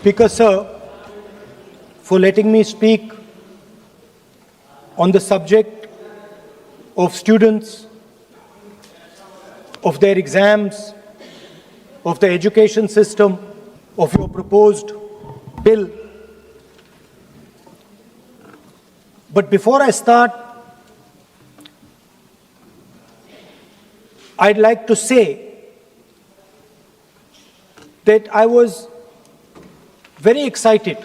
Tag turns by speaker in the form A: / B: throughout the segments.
A: Speaker Sir, for letting me speak on the subject of students, of their exams, of the education system, of your proposed bill. But before I start, I'd like to say that I was very excited,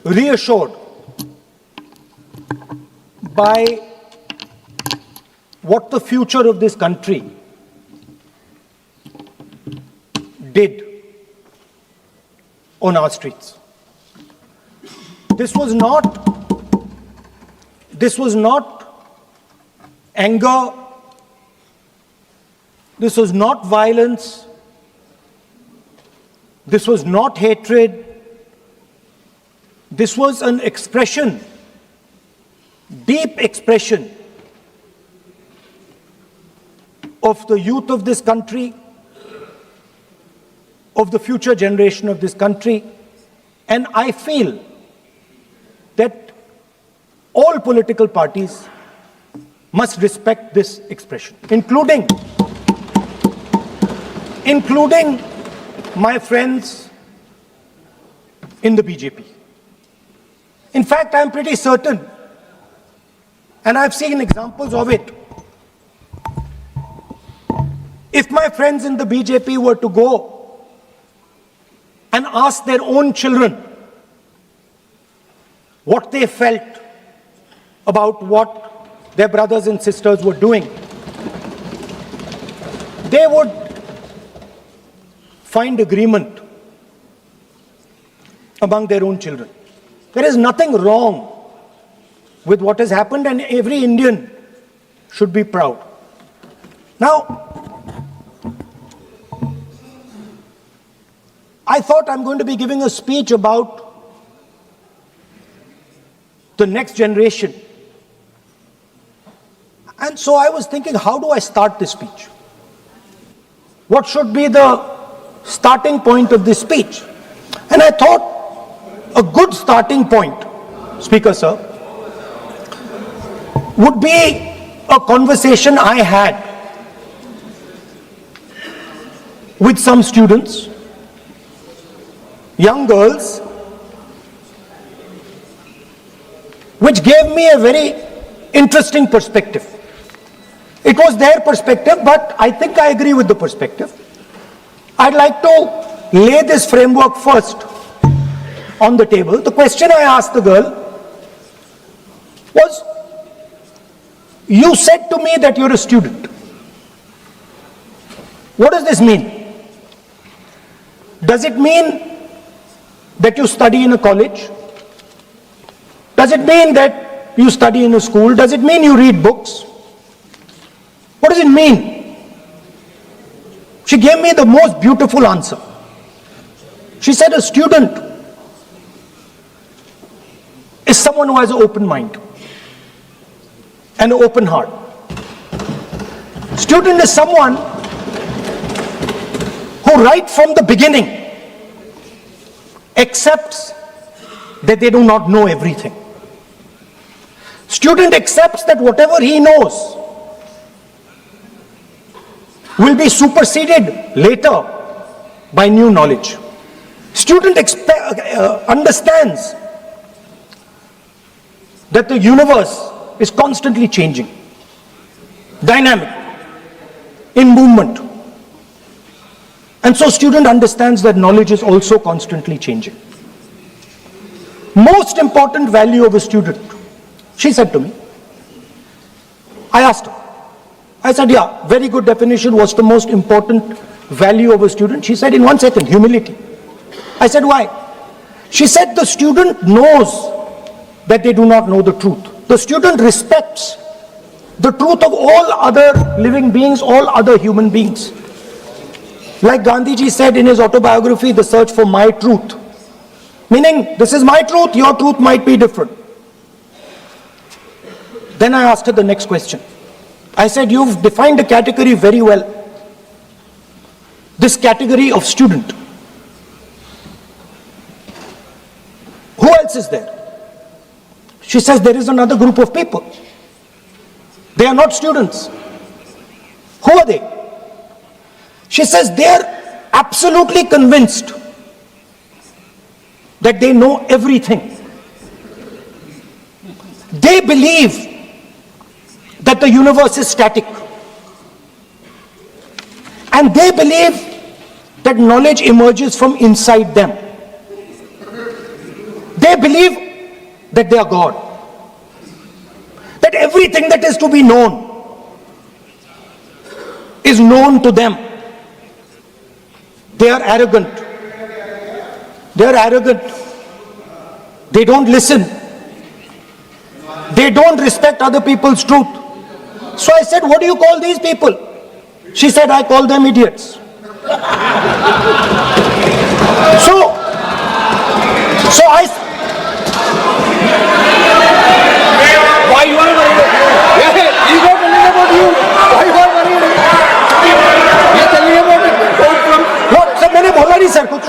A: reassured by what the future of this country did on our streets. This was not anger, this was not violence, this was not hatred, this was an expression, deep expression of the youth of this country, of the future generation of this country, and I feel that all political parties must respect this expression, including my friends in the BJP. In fact, I'm pretty certain, and I've seen examples of it, if my friends in the BJP were to go and ask their own children what they felt about what their brothers and sisters were doing, they would find agreement among their own children. There is nothing wrong with what has happened, and every Indian should be proud. Now, I thought I'm going to be giving a speech about the next generation. And so I was thinking, how do I start this speech? What should be the starting point of this speech? And I thought a good starting point, Speaker Sir, would be a conversation I had with some students, young girls, which gave me a very interesting perspective. It was their perspective, but I think I agree with the perspective. I'd like to lay this framework first on the table. The question I asked the girl was, you said to me that you're a student. What does this mean? Does it mean that you study in a college? Does it mean that you study in a school? Does it mean you read books? What does it mean? She gave me the most beautiful answer. She said a student is someone who has an open mind and an open heart. Student is someone who right from the beginning accepts that they do not know everything. Student accepts that whatever he knows will be superseded later by new knowledge. Student understands that the universe is constantly changing, dynamic, in movement. And so student understands that knowledge is also constantly changing. Most important value of a student, she said to me. I asked her. I said, yeah, very good definition. What's the most important value of a student? She said, in 1 second, humility. I said, why? She said, the student knows that they do not know the truth. The student respects the truth of all other living beings, all other human beings. Like Gandhi said in his autobiography, The Search for My Truth. Meaning, this is my truth, your truth might be different. Then I asked her the next question. I said, you've defined a category very well. This category of student. else is there? She says there is another group of people. They are not students. Who are they? She says they are absolutely convinced that they know everything. They believe that the universe is static. And they believe that knowledge emerges from inside them. They believe that they are God. That everything that is to be known is known to them. They are arrogant. They are arrogant. They don't listen. They don't respect other people's truth. So I said, what do you call these people? She said, I call them idiots. So I... Why you are worried? He got telling about you. Why you are worried? He is telling about it. What? Sir, मैंने बोला नहीं sir कुछ.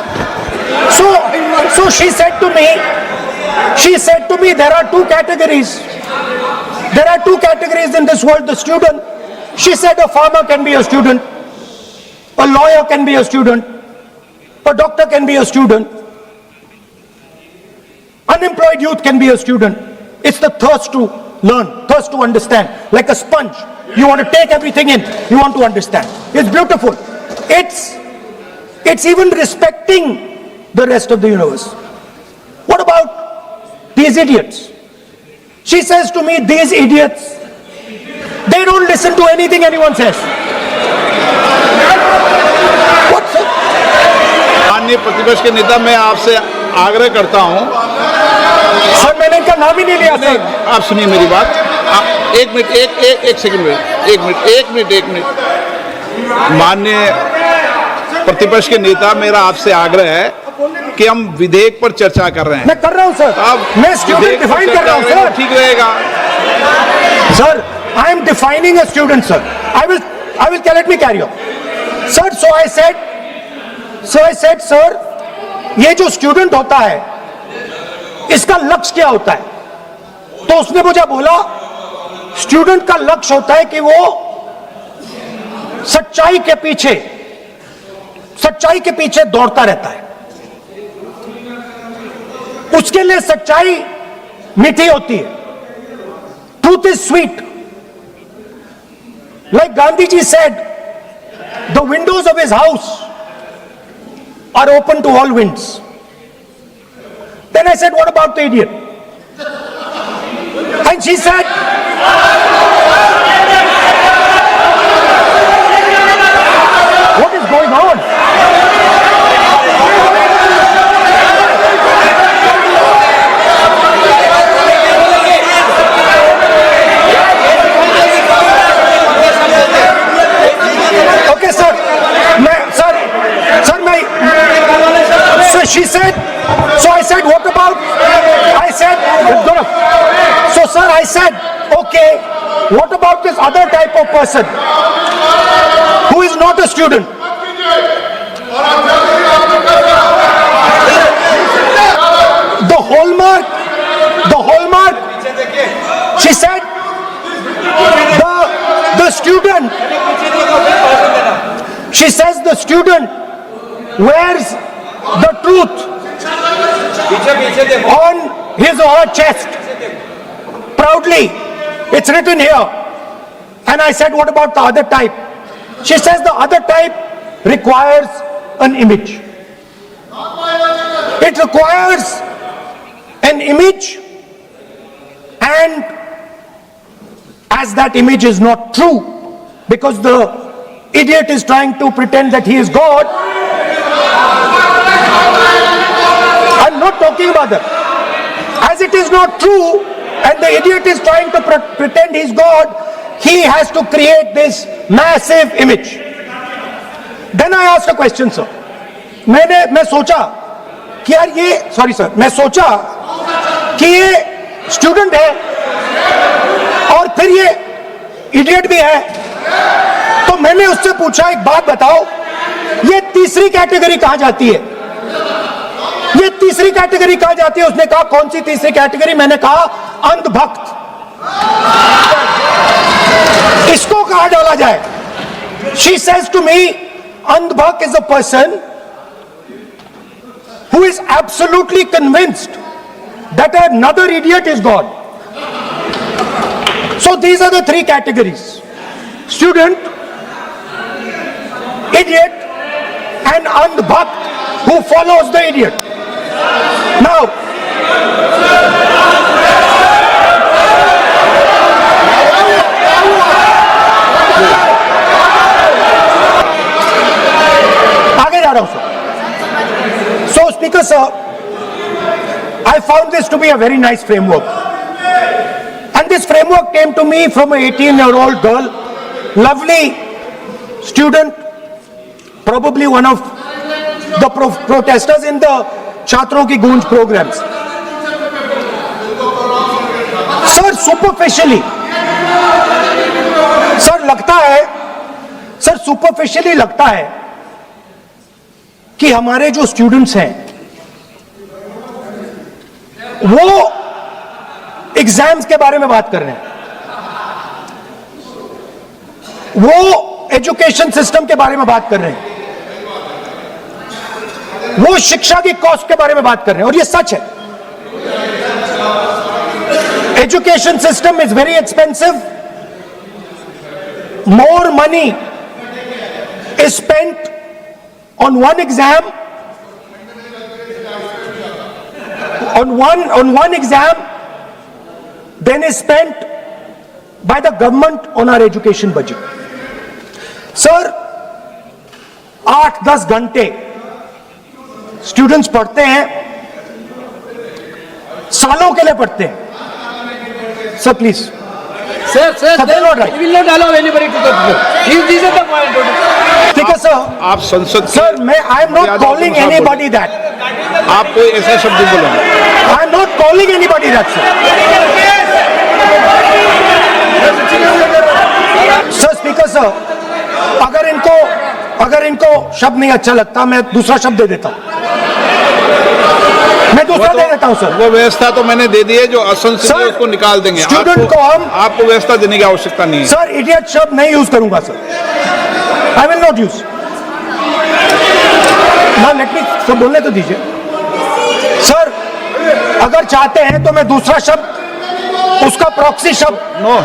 A: So she said to me, there are two categories. There are two categories in this world. The student. She said a farmer can be a student. A lawyer can be a student. A doctor can be a student. Unemployed youth can be a student. It's the thirst to learn, thirst to understand. Like a sponge. You want to take everything in. You want to understand. It's beautiful. It's even respecting the rest of the universe. What about these idiots? She says to me, these idiots, they don't listen to anything anyone says. What's it?
B: माननीय प्रतिपक्ष के नेता, मैं आपसे आग्रह करता हूं।
A: Sir, मैंने इनका नाम ही नहीं लिया सर।
B: आप सुनिए मेरी बात। एक मिनट। माननीय प्रतिपक्ष के नेता, मेरा आपसे आग्रह है कि हम विधेयक पर चर्चा कर रहे हैं।
A: मैं कर रहा हूं सर। मैं स्टूडेंट डिफाइन कर रहा हूं सर।
B: ठीक रहेगा
A: sir. I am defining a student, sir. I will let me carry on. Sir, so I said, sir, ये जो स्टूडेंट होता है, इसका लक्ष्य क्या होता है? तो उसने मुझे बोला, स्टूडेंट का लक्ष्य होता है कि वो सच्चाई के पीछे दौड़ता रहता है। उसके लिए सच्चाई मीठी होती है। Truth is sweet. Like Gandhi ji said, the windows of his house are open to all winds. Then I said, what about the idiot? And she said, what is going on? Okay, sir. So she said, so I said, what about? I said, so sir, I said, okay, what about this other type of person who is not a student? The hallmark, she said, the student, she says the student wears the truth on his or her chest proudly. It's written here. And I said, what about the other type? She says the other type requires an image. It requires an image, and as that image is not true, because the idiot is trying to pretend that he is God. I'm not talking about that. As it is not true, and the idiot is trying to pretend he's God, he has to create this massive image. Then I asked a question, sir. मैं सोचा कि यार ये, sorry sir, मैं सोचा कि ये student है और फिर ये इडियट भी है, तो मैंने उससे पूछा, एक बात बताओ, ये तीसरी कैटेगरी कहां जाती है? ये तीसरी कैटेगरी कहा जाती है। उसने कहा कौन सी तीसरी कैटेगरी? मैंने कहा अंधभक्त। इसको कहां डाला जाए? She says to me, अंधभक्त is a person who is absolutely convinced that another idiot is God. So these are the three categories: student, idiot, and andhbhakt who follows the idiot. Now, आगे जा रहा हूं sir. So, Speaker sir, I found this to be a very nice framework. And this framework came to me from an 18-year-old girl, lovely student, probably one of the protesters in the Chhatron Ki Goonj programs. Sir, superficially, superficially लगता है कि हमारे जो students हैं वो exams के बारे में बात कर रहे हैं, वो एजुकेशन सिस्टम के बारे में बात कर रहे हैं, वो शिक्षा की कॉस्ट के बारे में बात कर रहे हैं. और ये सच है. Education system is very expensive. More money is spent on one exam, on one exam, then is spent by the government on our education budget. Sir, 8-10 घंटे स्टूडेंट्स पढ़ते हैं, सालों के लिए पढ़ते हैं. Sir please.
C: Sir,
A: they will not write.
C: we will not allow anybody to talk. These are the point.
A: Speaker sir,
B: आप संसद
A: sir, I am not calling anybody that.
B: आप कोई ऐसा शब्द बोलो.
A: I am not calling anybody that, sir. Sir, Speaker sir, अगर इनको शब्द नहीं अच्छा लगता, मैं दूसरा शब्द दे देता हूं. मैं दूसरा दे देता हूं सर.
B: वो व्यवस्था तो मैंने दे दी है, जो असंसदीय है उसको निकाल देंगे.
A: स्टूडेंट को हम
B: आपको व्यवस्था देने की आवश्यकता नहीं है.
A: सर इडियट शब्द नहीं यूज करूंगा sir. I will not use. ना लेट मी सब बोलने तो दीजिए सर. अगर चाहते हैं तो मैं दूसरा शब्द, उसका प्रॉक्सी शब्द.
B: नो,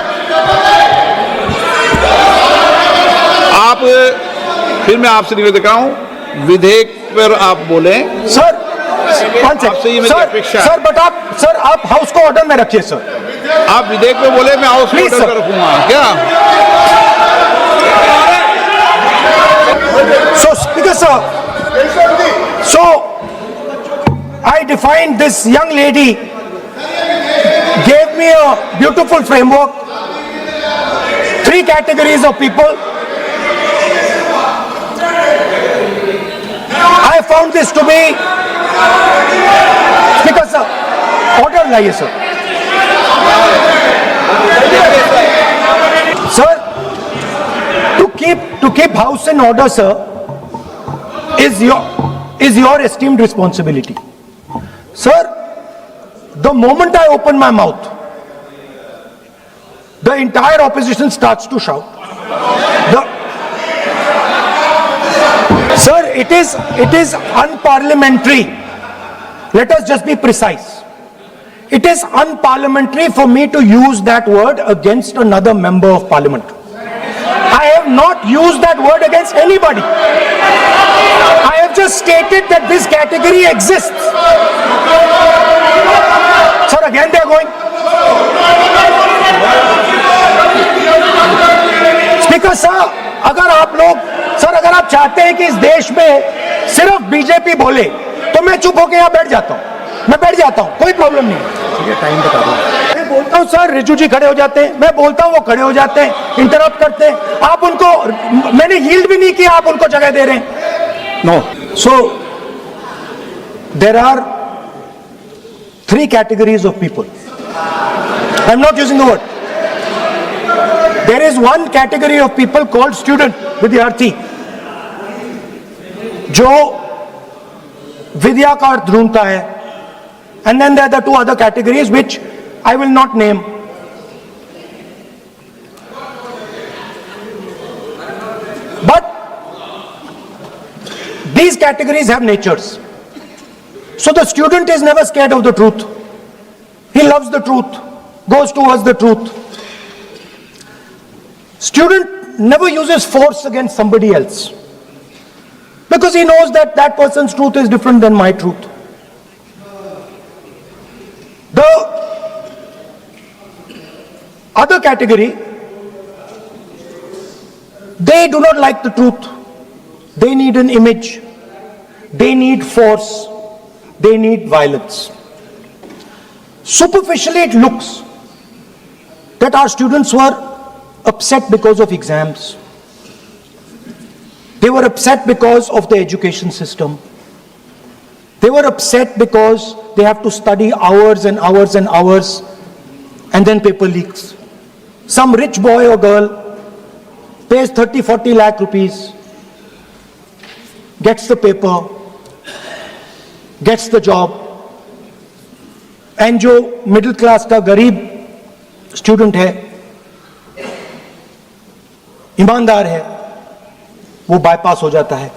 B: आप फिर मैं आपसे निवेदन कर रहा हूं, विधेयक पर आप बोले
A: सर.
B: सर
A: बट आप हाउस को ऑर्डर में रखिए सर.
B: आप विधेयक पे बोले, मैं हाउस में ऑर्डर रखूंगा क्या?
A: So Speaker sir, so I defined this young lady, gave me a beautiful framework, 3 categories of people. I found this to be. Speaker sir, order लाइए sir. Sir, to keep house in order, sir, is your esteemed responsibility. Sir, the moment I open my mouth, the entire opposition starts to shout. Sir, it is unparliamentary. Let us just be precise. It is unparliamentary for me to use that word against another member of parliament. I have not used that word against anybody. I have just stated that this category exists. Sir, again they are going. Speaker sir, अगर आप चाहते हैं कि इस देश में सिर्फ BJP बोले, तो मैं चुप होकर यहाँ बैठ जाता हूँ. मैं बैठ जाता हूँ, कोई प्रॉब्लम नहीं है. टाइम बता दो. मैं बोलता हूँ सर, रिजू जी खड़े हो जाते हैं, मैं बोलता हूँ वो खड़े हो जाते हैं, इंटरप्ट करते हैं. आप उनको, मैंने यील्ड भी नहीं किया, आप उनको जगह दे रहे हैं. No. So there are 3 categories of people. I am not using the word. There is one category of people called student, विद्यार्थी, जो Vidya ka arth dhoondta hai. And then there are the two other categories which I will not name. But these categories have natures. So the student is never scared of the truth. He loves the truth, goes towards the truth. Student never uses force against somebody else, because he knows that that person's truth is different than my truth. The other category, they do not like the truth. They need an image. They need force. They need violence. Superficially, it looks that our students were upset because of exams. They were upset because of the education system. They were upset because they have to study hours and hours and hours, and then paper leaks. Some rich boy or girl pays 30-40 lakh rupees, gets the paper, gets the job, and जो middle class का गरीब student है, ईमानदार है, वो bypass हो जाता है.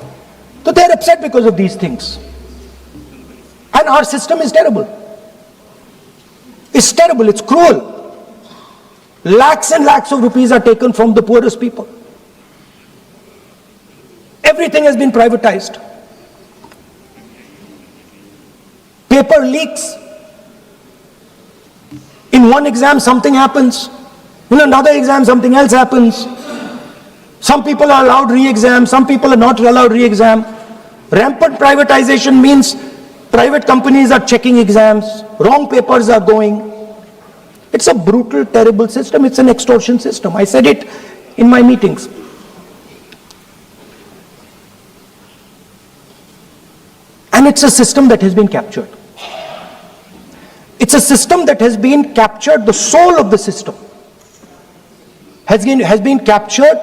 A: So they are upset because of these things. And our system is terrible. It's terrible, it's cruel. Lakhs and lakhs of rupees are taken from the poorest people. Everything has been privatized. Paper leaks. In one exam something happens. In another exam something else happens. Some people are allowed re-exam, some people are not allowed re-exam. Rampant privatization means private companies are checking exams, wrong papers are going. It's a brutal, terrible system. It's an extortion system. I said it in my meetings. And it's a system that has been captured. It's a system that has been captured, the soul of the system has been captured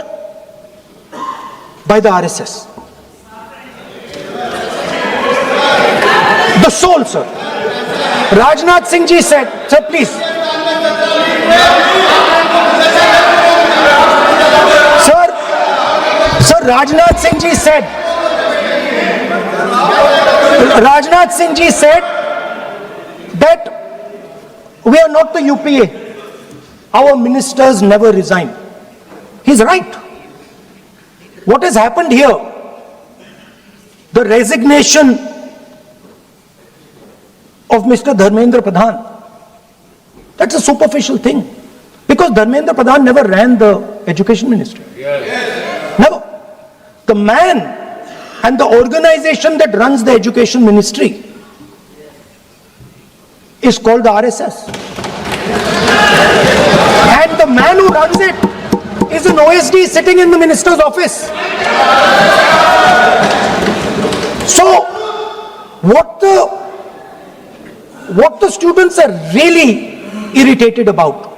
A: by the RSS. The soul, sir. Rajnath Singh ji said, sir, please. Sir, Rajnath Singh ji said, that we are not the UPA. Our ministers never resign. He's right. What has happened here? The resignation of Mr. Dharmendra Pradhan, that's a superficial thing. Because Dharmendra Pradhan never ran the education ministry. Never. The man and the organization that runs the education ministry is called the RSS. And the man who runs it is an OSD sitting in the minister's office. So, what the students are really irritated about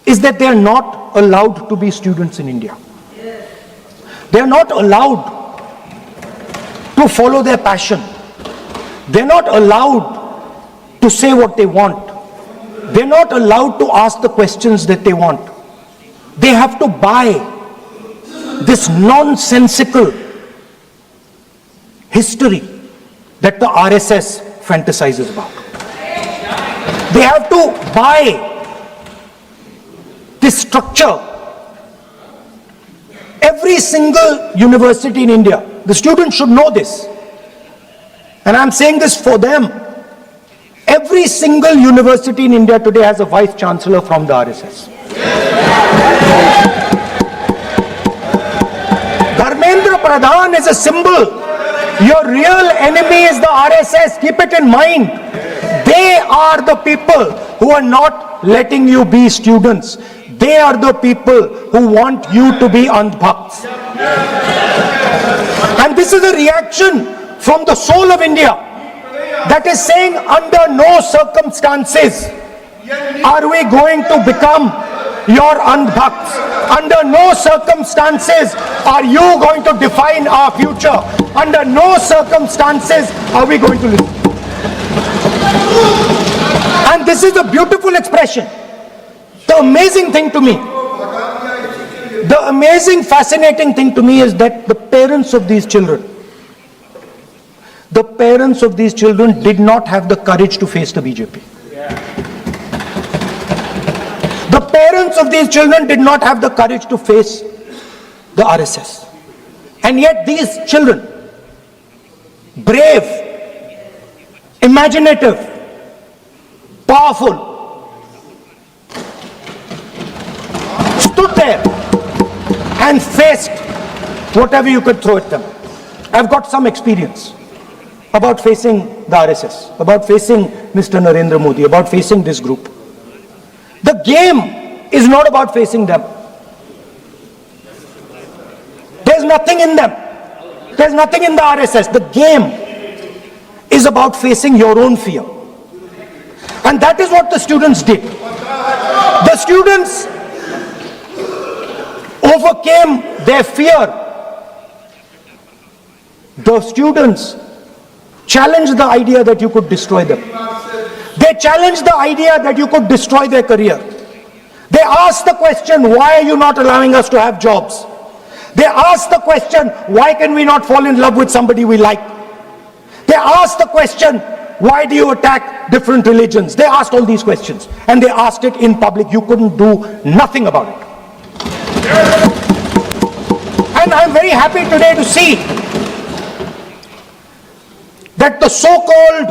A: is that they are not allowed to be students in India. They are not allowed to follow their passion. They are not allowed to say what they want. They are not allowed to ask the questions that they want. They have to buy this nonsensical history that the RSS fantasizes about. They have to buy this structure. Every single university in India, the students should know this, and I'm saying this for them. Every single university in India today has a vice chancellor from the RSS. Dharmendra Pradhan is a symbol. Your real enemy is the RSS. Keep it in mind. They are the people who are not letting you be students. They are the people who want you to be andhbhakts. And this is a reaction from the soul of India that is saying, under no circumstances are we going to become your andhbhakts. Under no circumstances are you going to define our future. Under no circumstances are we going to listen. And this is a beautiful expression. The amazing thing to me, the amazing, fascinating thing to me is that the parents of these children did not have the courage to face the BJP. The parents of these children did not have the courage to face the RSS. And yet these children, brave, imaginative, powerful, stood there and faced whatever you could throw at them. I've got some experience about facing the RSS, about facing Mr. Narendra Modi, about facing this group. The game is not about facing them. There's nothing in them. There's nothing in the RSS. The game is about facing your own fear. And that is what the students did. The students overcame their fear. The students challenged the idea that you could destroy them. They challenged the idea that you could destroy their career. They asked the question, why are you not allowing us to have jobs? They asked the question, why can we not fall in love with somebody we like? They asked the question, why do you attack different religions? They asked all these questions, and they asked it in public. You couldn't do nothing about it. And I'm very happy today to see that the so-called